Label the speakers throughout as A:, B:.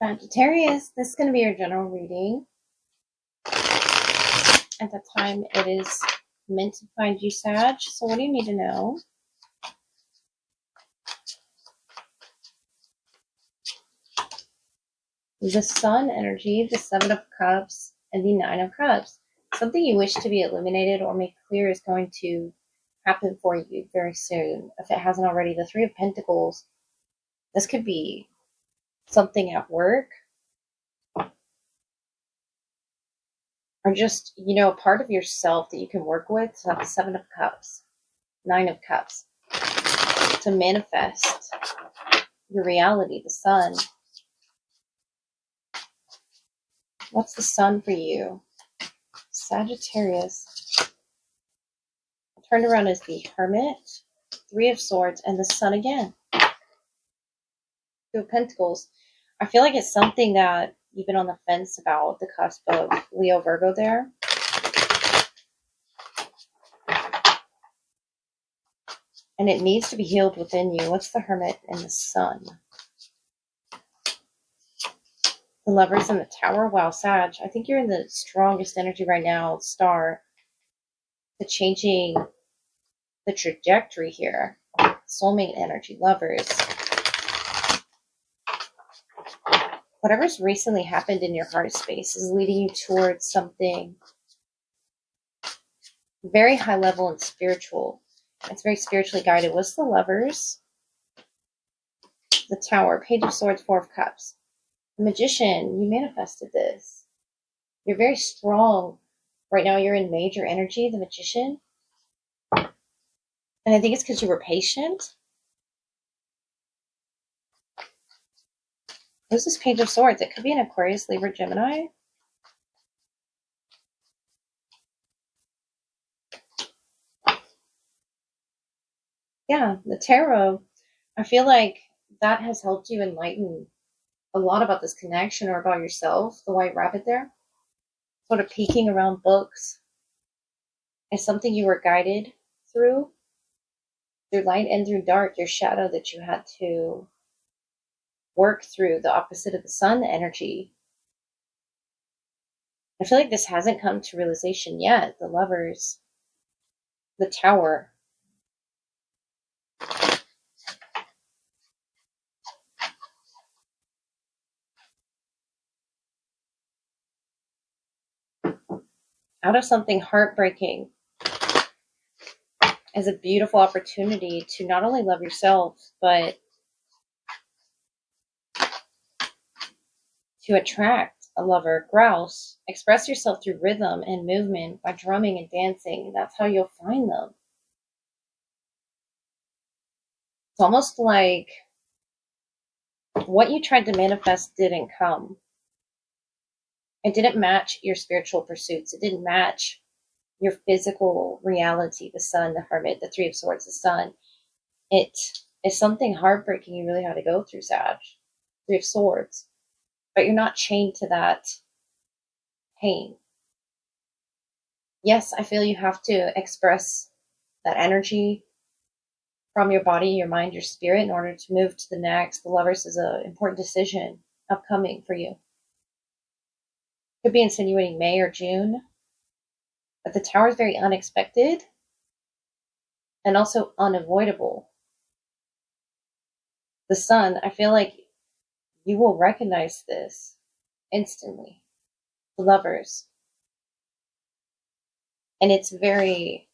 A: Sagittarius, this is going to be your general reading. At the time it is meant to find you, Sag. So what do you need to know? The Sun energy, the Seven of Cups, and the Nine of Cups. Something you wish to be illuminated or made clear is going to happen for you very soon. If it hasn't already, the Three of Pentacles. This could be something at work, or just, a part of yourself that you can work with. So that's Seven of Cups, Nine of Cups. To manifest your reality, the Sun. What's the Sun for you? Sagittarius. Turned around as the Hermit, Three of Swords, and the Sun again. Two of Pentacles. I feel like it's something that you've been on the fence about, the cusp of Leo, Virgo there. And it needs to be healed within you. What's the Hermit and the Sun? The Lovers and the Tower. Wow, Sag, I think you're in the strongest energy right now, Star. The changing the trajectory here. Soulmate energy, Lovers. Whatever's recently happened in your heart space is leading you towards something very high level and spiritual. It's very spiritually guided. What's the Lovers? The Tower, Page of Swords, Four of Cups. The Magician, you manifested this. You're very strong. Right now you're in major energy, the Magician. And I think it's because you were patient. What's this Page of Swords? It could be an Aquarius, Libra, Gemini. Yeah, the Tarot. I feel like that has helped you enlighten a lot about this connection or about yourself. The White Rabbit there. Sort of peeking around books. Is something you were guided through light and through dark, your shadow that you had to work through, the opposite of the Sun energy. I feel like this hasn't come to realization yet. The Lovers, the Tower. Out of something heartbreaking is a beautiful opportunity to not only love yourself, but to attract a lover. Grouse. Express yourself through rhythm and movement by drumming and dancing. That's how you'll find them. It's almost like what you tried to manifest didn't come. It didn't match your spiritual pursuits. It didn't match your physical reality, the Sun, the Hermit, the Three of Swords, the Sun. It is something heartbreaking you really had to go through, Sag. Three of Swords. But you're not chained to that pain. Yes, I feel you have to express that energy from your body, your mind, your spirit in order to move to the next. The Lovers is an important decision upcoming for you. Could be insinuating May or June. But the Tower is very unexpected and also unavoidable. The Sun, I feel like you will recognize this instantly. The Lovers. And it's very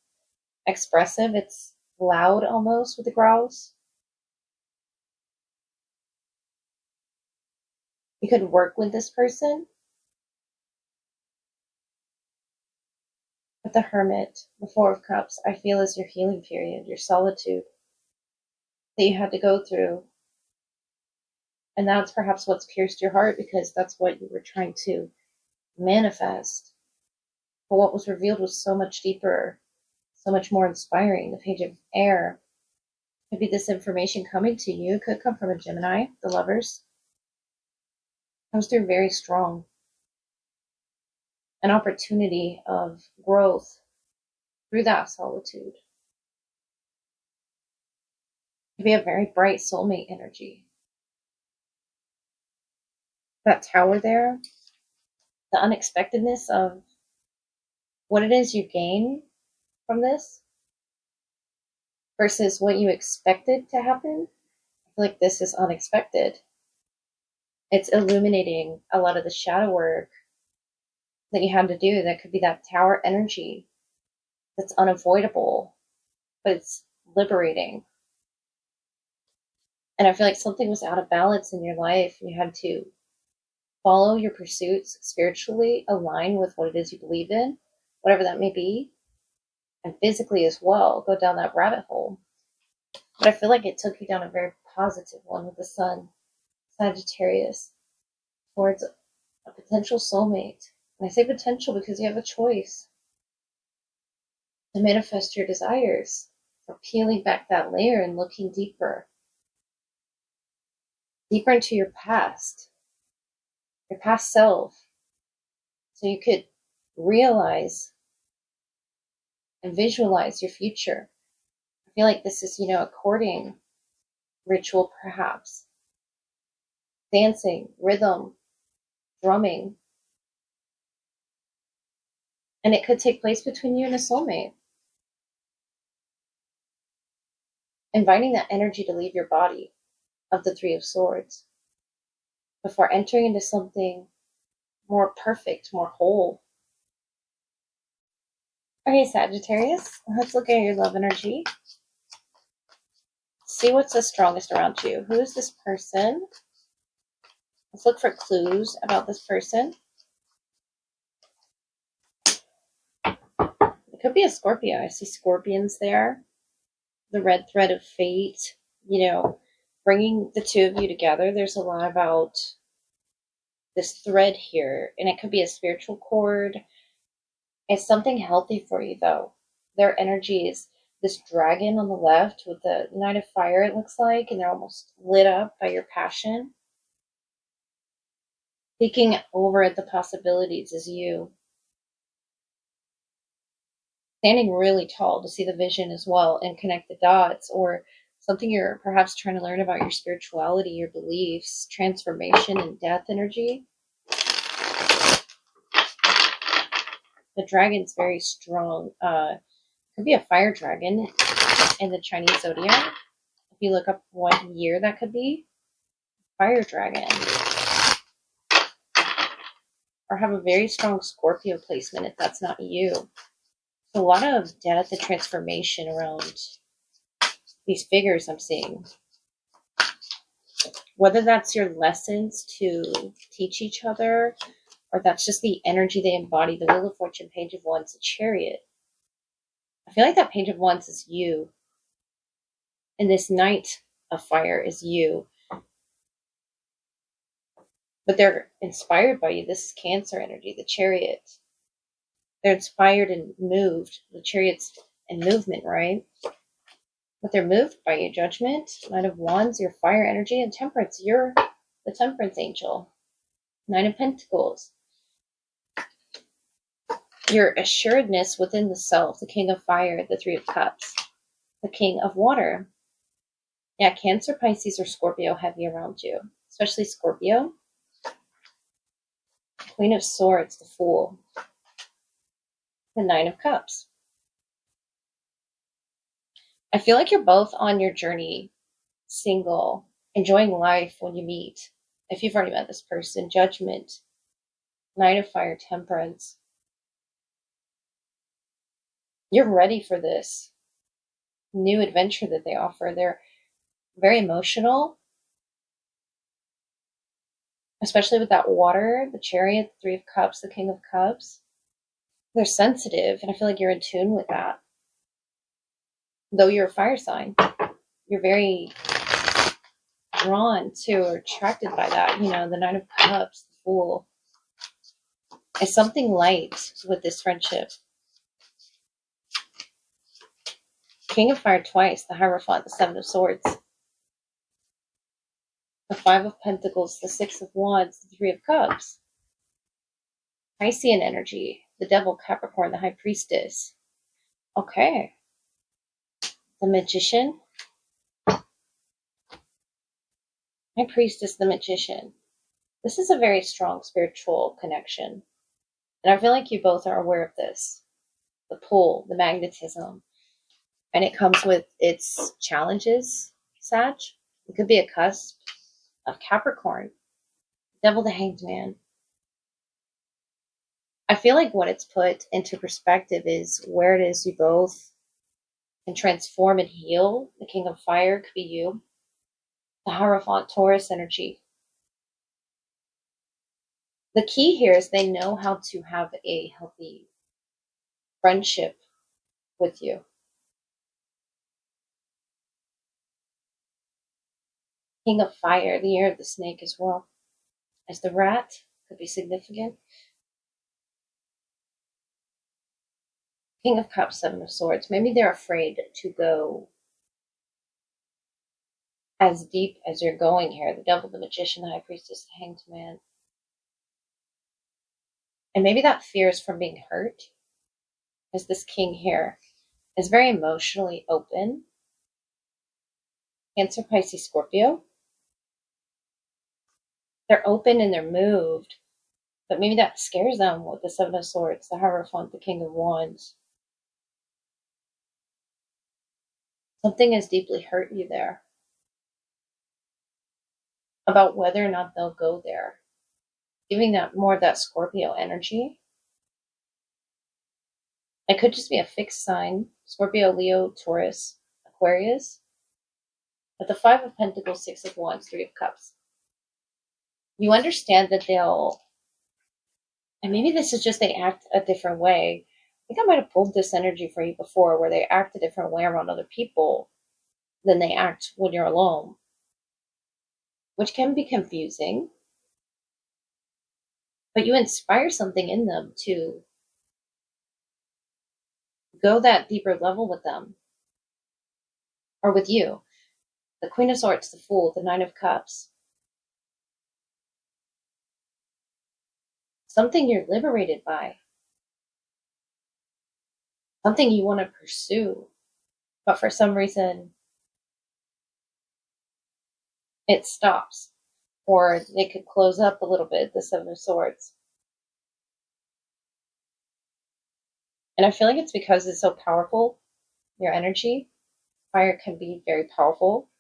A: expressive. It's loud almost with the growls. You could work with this person. But the Hermit, the Four of Cups, I feel is your healing period, your solitude that you had to go through. And that's perhaps what's pierced your heart, because that's what you were trying to manifest. But what was revealed was so much deeper, so much more inspiring. The Page of Air. Could be this information coming to you. Could come from a Gemini, the Lovers. Comes through very strong. An opportunity of growth through that solitude. Could be a very bright soulmate energy. that tower there, the unexpectedness of what it is you gain from this versus what you expected to happen. I feel like this is unexpected. It's illuminating a lot of the shadow work that you had to do. That could be that tower energy that's unavoidable, but it's liberating. And I feel like something was out of balance in your life. You had to follow your pursuits spiritually, align with what it is you believe in, whatever that may be, and physically as well, go down that rabbit hole. But I feel like it took you down a very positive one with the sun, Sagittarius, towards a potential soulmate. And I say potential because you have a choice to manifest your desires, for peeling back that layer and looking deeper into your past self, so you could realize and visualize your future. I feel like this is, a courting ritual, perhaps. Dancing, rhythm, drumming. And it could take place between you and a soulmate. Inviting that energy to leave your body of the Three of Swords before entering into something more perfect, more whole. Okay, Sagittarius, let's look at your love energy. See what's the strongest around you. Who is this person? Let's look for clues about this person. It could be a Scorpio. I see scorpions there. The red thread of fate, bringing the two of you together. There's a lot about this thread here, and it could be a spiritual cord. It's something healthy for you, though. Their energy is this dragon on the left with the Knight of Fire, it looks like, and they're almost lit up by your passion. Peeking over at the possibilities is you. Standing really tall to see the vision as well and connect the dots, or something you're perhaps trying to learn about your spirituality, your beliefs, transformation, and death energy. The dragon's very strong. Could be a fire dragon in the Chinese zodiac. If you look up what year that could be, fire dragon. Or have a very strong Scorpio placement if that's not you. A lot of death and transformation around these figures I'm seeing. Whether that's your lessons to teach each other, or that's just the energy they embody. The Wheel of Fortune, Page of Wands, the Chariot. I feel like that Page of Wands is you. And this Knight of Fire is you. But they're inspired by you. This is Cancer energy, the Chariot. They're inspired and moved. The Chariot's in movement, right? But they're moved by your Judgment, Knight of Wands, your fire energy, and Temperance. You're the Temperance angel. Nine of Pentacles. Your assuredness within the self, the King of Fire, the Three of Cups, the King of Water. Yeah, Cancer, Pisces, or Scorpio heavy around you, especially Scorpio. Queen of Swords, the Fool, the Nine of Cups. I feel like you're both on your journey, single, enjoying life when you meet. If you've already met this person, Judgment, Knight of Fire, Temperance. You're ready for this new adventure that they offer. They're very emotional, especially with that water, the Chariot, the Three of Cups, the King of Cups. They're sensitive, and I feel like you're in tune with that. Though you're a fire sign, you're very drawn to or attracted by that. The Nine of Cups, the Fool. It's something light with this friendship. King of Fire twice, the Hierophant, the Seven of Swords. The Five of Pentacles, the Six of Wands, the Three of Cups. Piscean energy, the Devil, Capricorn, the High Priestess. Okay. The Magician. High Priestess, the Magician. This is a very strong spiritual connection. And I feel like you both are aware of this. The pull, the magnetism. And it comes with its challenges, Sag. It could be a cusp of Capricorn, Devil the Hanged Man. I feel like what it's put into perspective is where it is you both can transform and heal. The King of Fire could be you. The Hierophant Taurus energy. The key here is they know how to have a healthy friendship with you. King of Fire, the year of the snake as well. As the rat could be significant. King of Cups, Seven of Swords. Maybe they're afraid to go as deep as you're going here. The Devil, the Magician, the High Priestess, the Hanged Man. And maybe that fear is from being hurt. Because this king here is very emotionally open. Cancer, Pisces, Scorpio. They're open and they're moved. But maybe that scares them with the Seven of Swords, the Hierophant, the King of Wands. Something has deeply hurt you there. About whether or not they'll go there. Giving that more of that Scorpio energy. It could just be a fixed sign. Scorpio, Leo, Taurus, Aquarius. But the Five of Pentacles, Six of Wands, Three of Cups. You understand that they'll, and maybe this is just they act a different way. I think I might have pulled this energy for you before where they act a different way around other people than they act when you're alone. Which can be confusing. But you inspire something in them to go that deeper level with them. Or with you. The Queen of Swords, the Fool, the Nine of Cups. Something you're liberated by. Something you want to pursue. But for some reason, it stops. Or they could close up a little bit, the Seven of Swords. And I feel like it's because it's so powerful, your energy. Fire can be very powerful.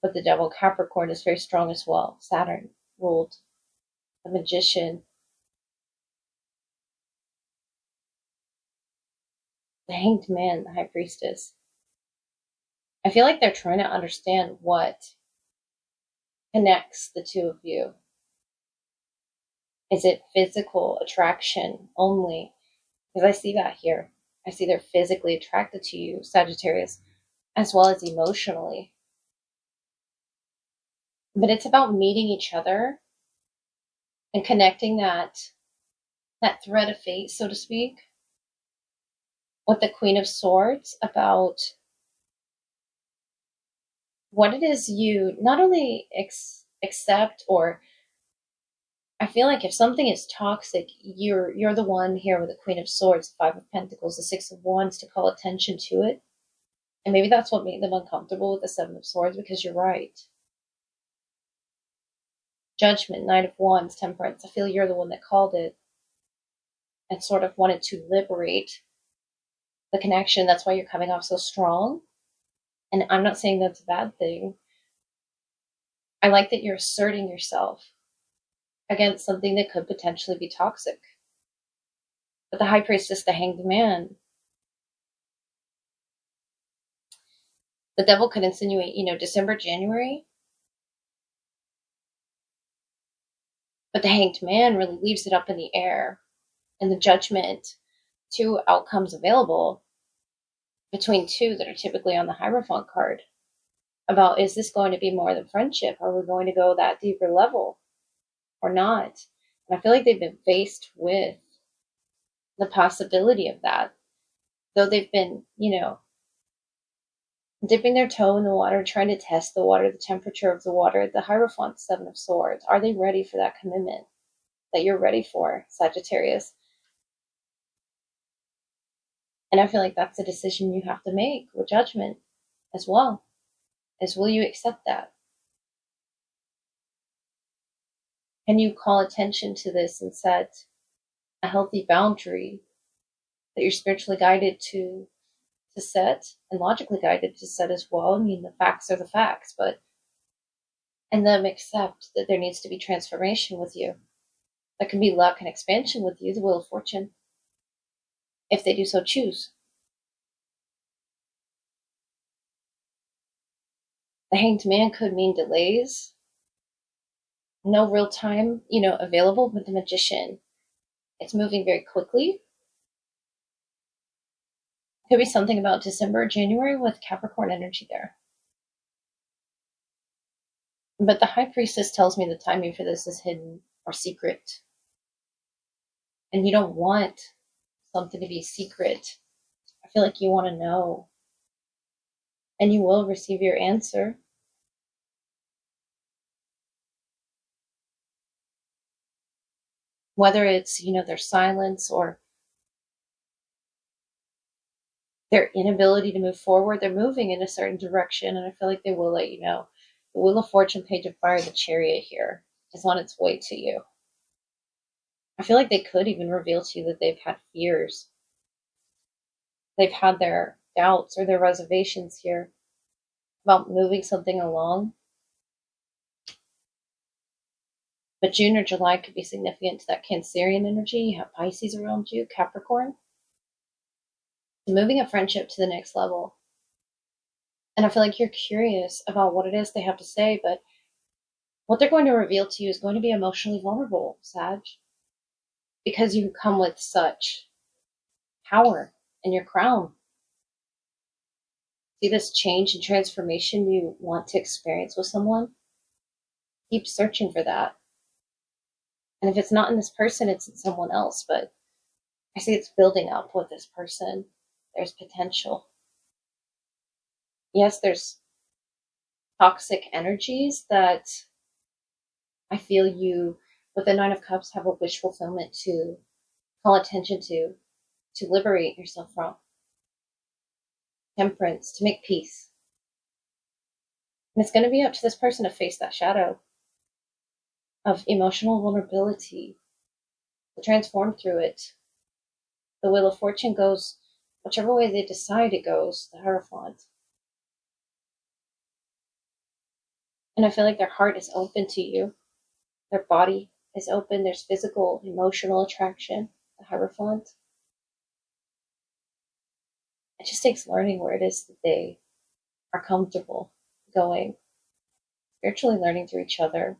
A: But the Devil, Capricorn, is very strong as well. Saturn ruled the Magician. The Hanged Man, the High Priestess. I feel like they're trying to understand what connects the two of you. Is it physical attraction only? Because I see that here. I see they're physically attracted to you, Sagittarius, as well as emotionally. But it's about meeting each other and connecting that thread of fate, so to speak, with the Queen of Swords about what it is you not only accept, or I feel like if something is toxic, you're the one here with the Queen of Swords, Five of Pentacles, the Six of Wands to call attention to it. And maybe that's what made them uncomfortable with the Seven of Swords, because you're right. Judgment, Knight of Wands, Temperance. I feel you're the one that called it and sort of wanted to liberate the connection. That's why you're coming off so strong. And I'm not saying that's a bad thing. I like that you're asserting yourself against something that could potentially be toxic. But the High Priestess, the Hanged Man, the Devil could insinuate, December, January. But the Hanged Man really leaves it up in the air. And the Judgment, two outcomes available between two that are typically on the Hierophant card. About, is this going to be more than friendship? Are we going to go that deeper level or not? And I feel like they've been faced with the possibility of that. Though they've been, dipping their toe in the water, trying to test the water, the temperature of the water. The Hierophant, Seven of Swords. Are they ready for that commitment that you're ready for, Sagittarius? And I feel like that's a decision you have to make with Judgment as well. Is will you accept that? and you call attention to this and set a healthy boundary that you're spiritually guided to set and logically guided to set as well. I mean, the facts are the facts, but and them accept that there needs to be transformation with you. That can be luck and expansion with you, the Wheel of Fortune, if they do so choose. The Hanged Man could mean delays, no real time, available, but the Magician, it's moving very quickly. Could be something about December, January with Capricorn energy there. But the High Priestess tells me the timing for this is hidden or secret. And you don't want something to be secret. I feel like you want to know. And you will receive your answer. Whether it's, their silence or their inability to move forward, they're moving in a certain direction, and I feel like they will let you know. The Wheel of Fortune, Page of Fire, the Chariot here is on its way to you. I feel like they could even reveal to you that they've had fears. They've had their doubts or their reservations here about moving something along. But June or July could be significant to that Cancerian energy. You have Pisces around you, Capricorn. Moving a friendship to the next level. And I feel like you're curious about what it is they have to say, but what they're going to reveal to you is going to be emotionally vulnerable, Sag. Because you come with such power in your crown. See this change and transformation you want to experience with someone? Keep searching for that. And if it's not in this person, it's in someone else. But I see it's building up with this person. There's potential. Yes, there's toxic energies that I feel you, with the Nine of Cups, have a wish fulfillment to call attention to liberate yourself from. Temperance, to make peace. And it's going to be up to this person to face that shadow of emotional vulnerability, to transform through it. The Wheel of Fortune goes whichever way they decide it goes, the Hierophant. And I feel like their heart is open to you. Their body is open. There's physical, emotional attraction, the Hierophant. It just takes learning where it is that they are comfortable going. Spiritually learning through each other.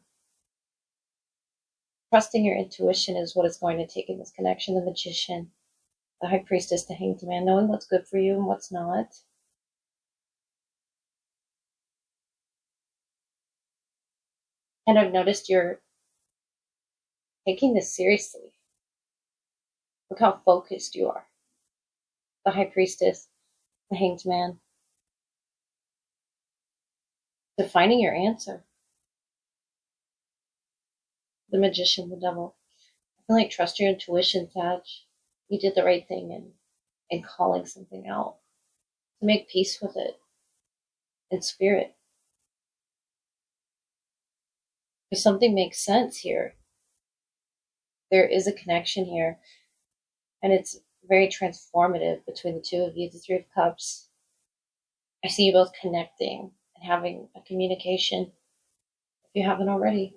A: Trusting your intuition is what it's going to take in this connection. The Magician, the High Priestess, the Hanged Man, knowing what's good for you and what's not. And I've noticed you're taking this seriously. Look how focused you are. The High Priestess, the Hanged Man. Defining your answer. The Magician, the Devil. I feel like trust your intuition, Sag. You did the right thing in calling something out. To make peace with it. In spirit. If something makes sense here, there is a connection here, and it's very transformative between the two of you, the Three of Cups. I see you both connecting and having a communication, if you haven't already.